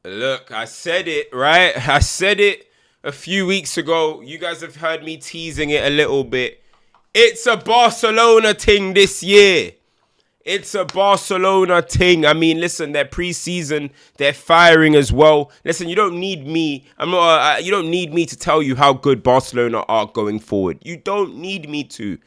Look, I said it, right? I said it a few weeks ago. You guys have heard me teasing it a little bit. It's a Barcelona thing this year. It's a Barcelona thing. I mean, listen, their preseason, they're firing as well. Listen, you don't need me. You don't need me to tell you how good Barcelona are going forward. You don't need me to.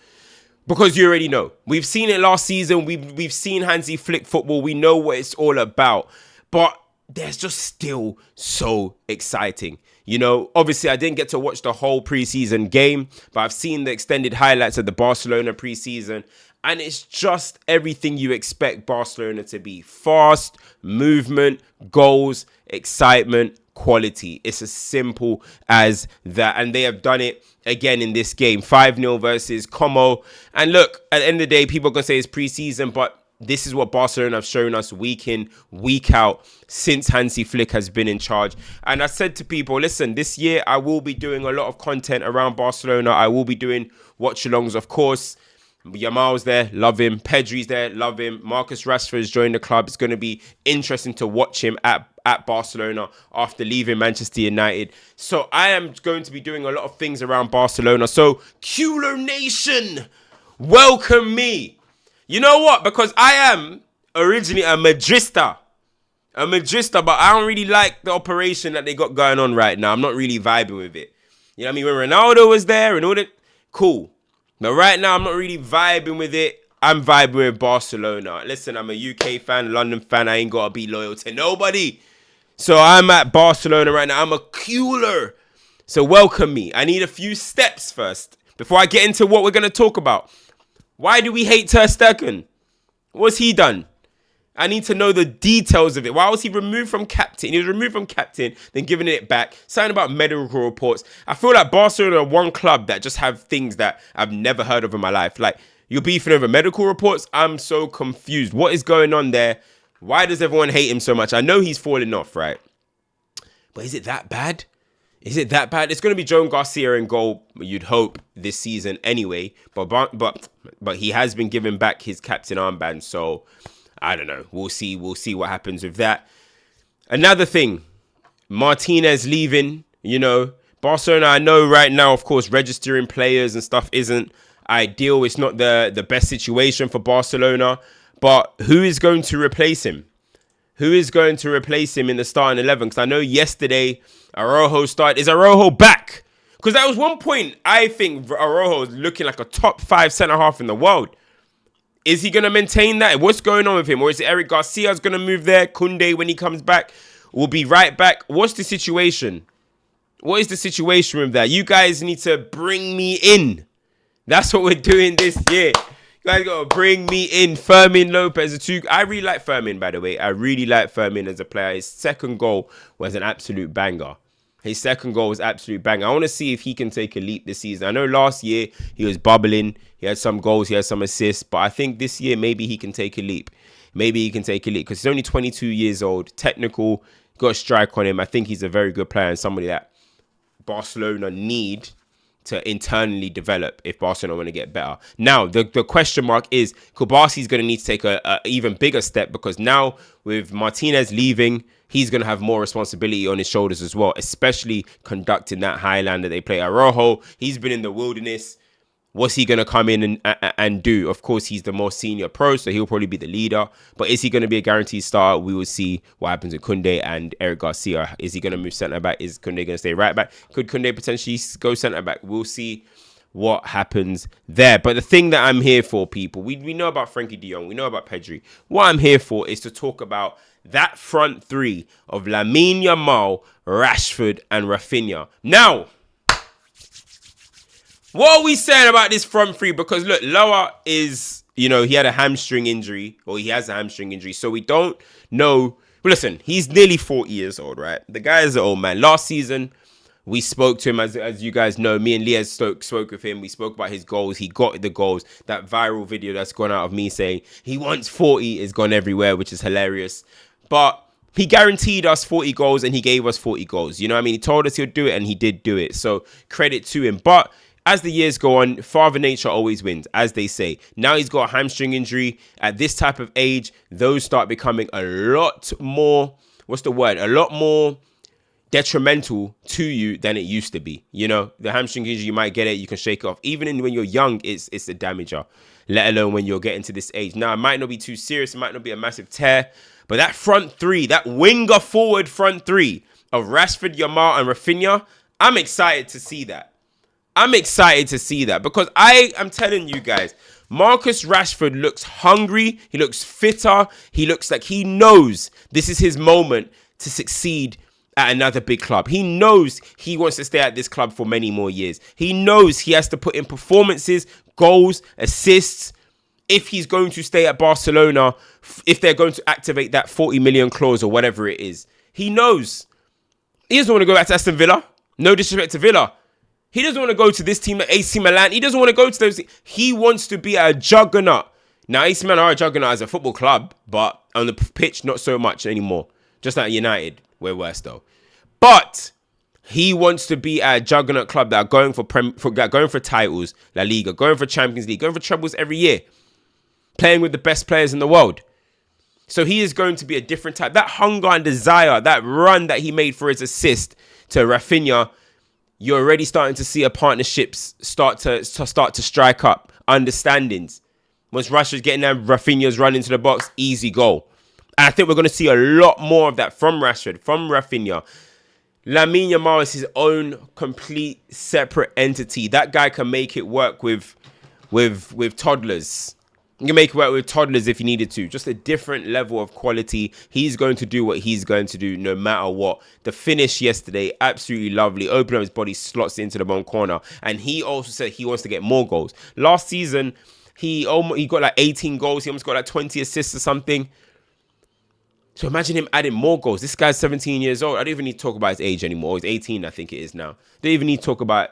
Because you already know. We've seen it last season. We've seen Hansi Flick football. We know what it's all about. But there's just still so exciting. You know, obviously I didn't get to watch the whole preseason game, but I've seen the extended highlights of the Barcelona preseason. And it's just everything you expect Barcelona to be. Fast, movement, goals, excitement, quality. It's as simple as that. And they have done it again in this game. 5-0 versus Como. And look, at the end of the day, people are going to say it's preseason, but this is what Barcelona have shown us week in, week out since Hansi Flick has been in charge. And I said to people, listen, this year I will be doing a lot of content around Barcelona. I will be doing watch-alongs, of course. Yamal's there, love him. Pedri's there, love him. Marcus Rashford's joined the club. It's going to be interesting to watch him at Barcelona after leaving Manchester United. So I am going to be doing a lot of things around Barcelona. So Culo Nation, welcome me. You know what? Because I am originally a Madrista, but I don't really like the operation that they got going on right now. I'm not really vibing with it. You know what I mean? When Ronaldo was there and all that, cool. But right now, I'm not really vibing with it. I'm vibing with Barcelona. Listen, I'm a UK fan, London fan. I ain't got to be loyal to nobody. So I'm at Barcelona right now. I'm a cooler. So welcome me. I need a few steps first before I get into what we're going to talk about. Why do we hate Ter Stegen? What's he done? I need to know the details of it. Why was he removed from captain? He was removed from captain, then giving it back. Something about medical reports. I feel like Barcelona are one club that just have things that I've never heard of in my life. Like, you're beefing over medical reports? I'm so confused. What is going on there? Why does everyone hate him so much? I know he's falling off, right? But is it that bad? Is it that bad? It's going to be Joan Garcia in goal, you'd hope, this season anyway. But he has been given back his captain armband, so I don't know. We'll see what happens with that. Another thing, Martinez leaving, you know. Barcelona, I know right now, of course, registering players and stuff isn't ideal. It's not the best situation for Barcelona. But who is going to replace him? Who is going to replace him in the starting 11? Because I know yesterday Araujo started. Is Araujo back? Because at one point, I think Araujo is looking like a top 5 centre-half in the world. Is he going to maintain that? What's going on with him? Or is it Eric Garcia's going to move there? Koundé, when he comes back, will be right back. What's the situation? What is the situation with that? You guys need to bring me in. That's what we're doing this year. You guys got to bring me in. Fermin Lopez. I really like Fermin, by the way. I really like Fermin as a player. His second goal was an absolute banger. I want to see if he can take a leap this season. I know last year he was bubbling. He had some goals. He had some assists. But I think this year maybe he can take a leap. Because he's only 22 years old. Technical. Got a strike on him. I think he's a very good player and somebody that Barcelona need to internally develop if Barcelona want to get better. Now, the question mark is, Kubasi's going to need to take a even bigger step, because now with Martinez leaving, he's going to have more responsibility on his shoulders as well, especially conducting that highland that they play. Araujo, he's been in the wilderness. What's he going to come in and do? Of course, he's the more senior pro, so he'll probably be the leader. But is he going to be a guaranteed starter? We will see what happens with Koundé and Eric Garcia. Is he going to move centre-back? Is Koundé going to stay right-back? Could Koundé potentially go centre-back? We'll see what happens there. But the thing that I'm here for, people, we know about Frankie de Jong. We know about Pedri. What I'm here for is to talk about that front three of Lamine Yamal, Rashford, and RAPHINHA. Now, what are we saying about this front three? Because look, Loa is, he had a hamstring injury, or he has a hamstring injury. So we don't know. Well, listen, he's nearly 40 years old, right? The guy is an old man. Last season, we spoke to him, as you guys know. Me and Leah spoke with him. We spoke about his goals. He got the goals. That viral video that's gone out of me saying he wants 40 is gone everywhere, which is hilarious. But he guaranteed us 40 goals and he gave us 40 goals. You know what I mean? He told us he'll do it and he did do it. So credit to him. But as the years go on, Father Nature always wins, as they say. Now he's got a hamstring injury. At this type of age, those start becoming a lot more, what's the word? A lot more detrimental to you than it used to be. You know, the hamstring injury, you might get it, you can shake it off. Even when you're young, it's a damager, let alone when you're getting to this age. Now, it might not be too serious, it might not be a massive tear, but that front three, that winger forward front three of Rashford, Yamal, and Raphinha, I'm excited to see that. I'm excited to see that because I am telling you guys, Marcus Rashford looks hungry, he looks fitter, he looks like he knows this is his moment to succeed at another big club. He knows he wants to stay at this club for many more years. He knows he has to put in performances, goals, assists, if he's going to stay at Barcelona, if they're going to activate that 40 million clause or whatever it is. He knows. He doesn't want to go back to Aston Villa. No disrespect to Villa. He doesn't want to go to this team, AC Milan. He doesn't want to go to those. He wants to be a juggernaut. Now, AC Milan are a juggernaut as a football club, but on the pitch, not so much anymore. Just like United. We're worse though. But he wants to be a juggernaut club that are going for titles, La Liga, going for Champions League, going for trebles every year, playing with the best players in the world. So he is going to be a different type. That hunger and desire, that run that he made for his assist to Raphinha, you're already starting to see a partnerships start to strike up, understandings. Once Rashford's getting there, Raphinha's run into the box, easy goal. And I think we're going to see a lot more of that from Rashford, from Raphinha. Lamine Yamal is his own complete separate entity. That guy can make it work with toddlers. You can make it work with toddlers if you needed to. Just a different level of quality. He's going to do what he's going to do no matter what. The finish yesterday, absolutely lovely. Open up his body, slots into the bottom corner. And he also said he wants to get more goals. Last season, he got like 18 goals. He almost got like 20 assists or something. So imagine him adding more goals. This guy's 17 years old. I don't even need to talk about his age anymore. He's 18, I think it is now. Don't even need to talk about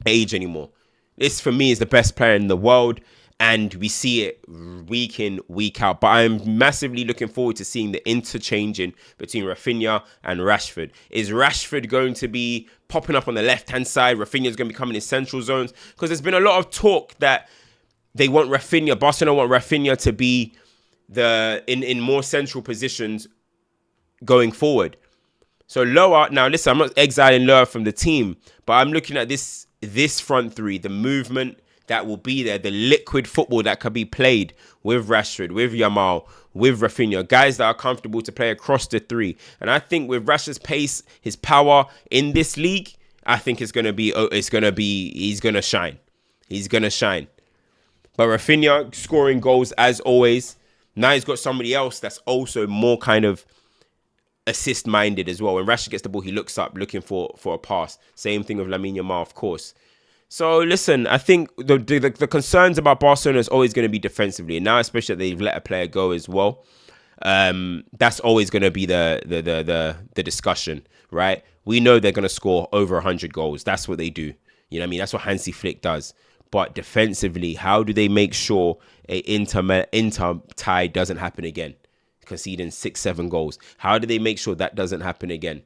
age anymore. This, for me, is the best player in the world. And we see it week in, week out. But I'm massively looking forward to seeing the interchanging between Raphinha and Rashford. Is Rashford going to be popping up on the left-hand side? Raphinha's going to be coming in central zones? Because there's been a lot of talk that they want Raphinha, Barcelona want Raphinha to be in more central positions going forward. So Loa, now listen, I'm not exiling Loa from the team, but I'm looking at this front three, the movement that will be there, the liquid football that can be played with Rashford, with Yamal, with Raphinha, guys that are comfortable to play across the three. And I think with Rashford's pace, his power in this league, I think he's going to shine. He's going to shine. But Raphinha scoring goals as always. Now he's got somebody else that's also more kind of assist-minded as well. When Rashford gets the ball, he looks up looking for a pass. Same thing with Lamine Yamal, of course. So listen, I think the concerns about Barcelona is always going to be defensively. And now especially that they've let a player go as well. That's always going to be the discussion, right? We know they're going to score over 100 goals. That's what they do. You know what I mean? That's what Hansi Flick does. But defensively, how do they make sure a Inter tie doesn't happen again? Conceding 6-7 goals. How do they make sure that doesn't happen again?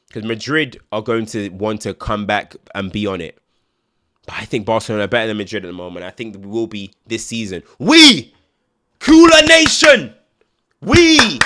Because Madrid are going to want to come back and be on it. But I think Barcelona are better than Madrid at the moment. I think we will be this season. We! Cooler Nation! We!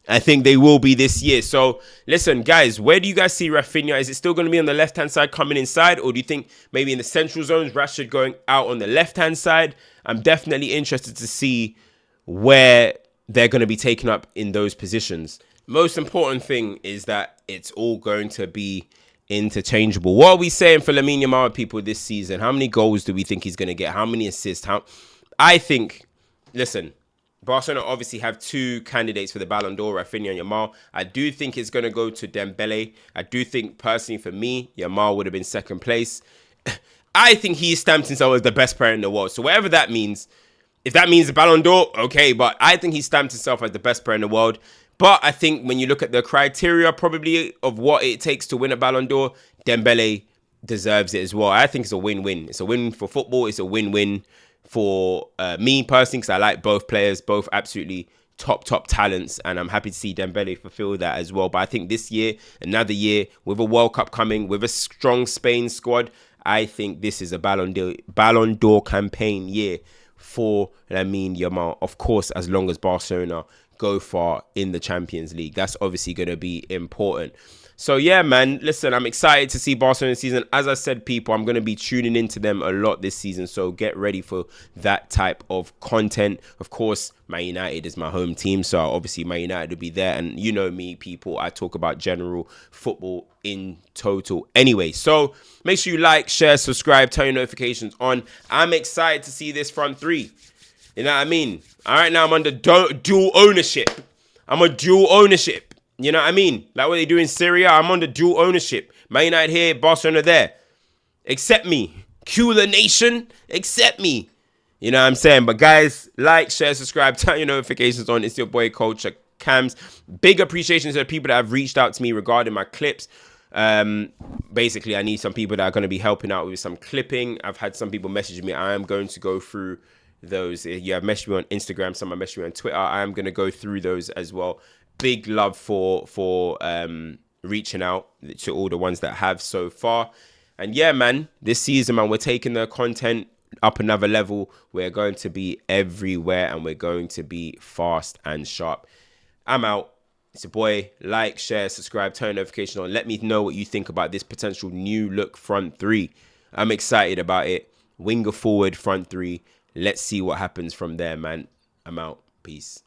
I think they will be this year. So, listen, guys, where do you guys see Raphinha? Is it still going to be on the left-hand side coming inside? Or do you think maybe in the central zones, Rashford going out on the left-hand side? I'm definitely interested to see where they're going to be taken up in those positions. Most important thing is that it's all going to be interchangeable. What are we saying for Lamine Yamal people this season? How many goals do we think he's going to get? How many assists? I think, listen, Barcelona obviously have two candidates for the Ballon d'Or, Raphinha and Yamal. I do think it's going to go to Dembele. I do think, personally, for me, Yamal would have been second place. I think he stamped himself as the best player in the world. So whatever that means, if that means the Ballon d'Or, okay. But I think he stamped himself as the best player in the world. But I think when you look at the criteria probably of what it takes to win a Ballon d'Or, Dembele deserves it as well. I think it's a win-win. It's a win for football. It's a win-win for me personally, because I like both players, both absolutely top talents, and I'm happy to see Dembele fulfill that as well. But I think this year, another year, with a World Cup coming, with a strong Spain squad, I think this is a Ballon d'Or campaign year for Lamine Yamal. Of course, as long as Barcelona go far in the Champions League. That's obviously going to be important. So yeah, man, listen, I'm excited to see Barcelona this season. As I said, people, I'm going to be tuning into them a lot this season. So get ready for that type of content. Of course, Man United is my home team. So obviously Man United will be there. And you know me, people, I talk about general football in total anyway. So make sure you like, share, subscribe, turn your notifications on. I'm excited to see this front three. You know what I mean? All right, now I'm under dual ownership. I'm on dual ownership. You know what I mean? Like what they do in Syria, I'm on the dual ownership. Man United here, Barcelona there. Accept me. Cue the nation. Accept me. You know what I'm saying? But guys, like, share, subscribe, turn your notifications on. It's your boy, CultureCams. Big appreciation to the people that have reached out to me regarding my clips. Basically, I need some people that are going to be helping out with some clipping. I've had some people message me. I am going to go through those. You have messaged me on Instagram. Some have messaged me on Twitter. I am going to go through those as well. Big love for reaching out to all the ones that have so far. And yeah, man, this season, man, we're taking the content up another level. We're going to be everywhere and we're going to be fast and sharp. I'm out. It's your boy. Like, share, subscribe, turn notification on. Let me know what you think about this potential new look front three. I'm excited about it. Winger forward, front three. Let's see what happens from there, man. I'm out. Peace.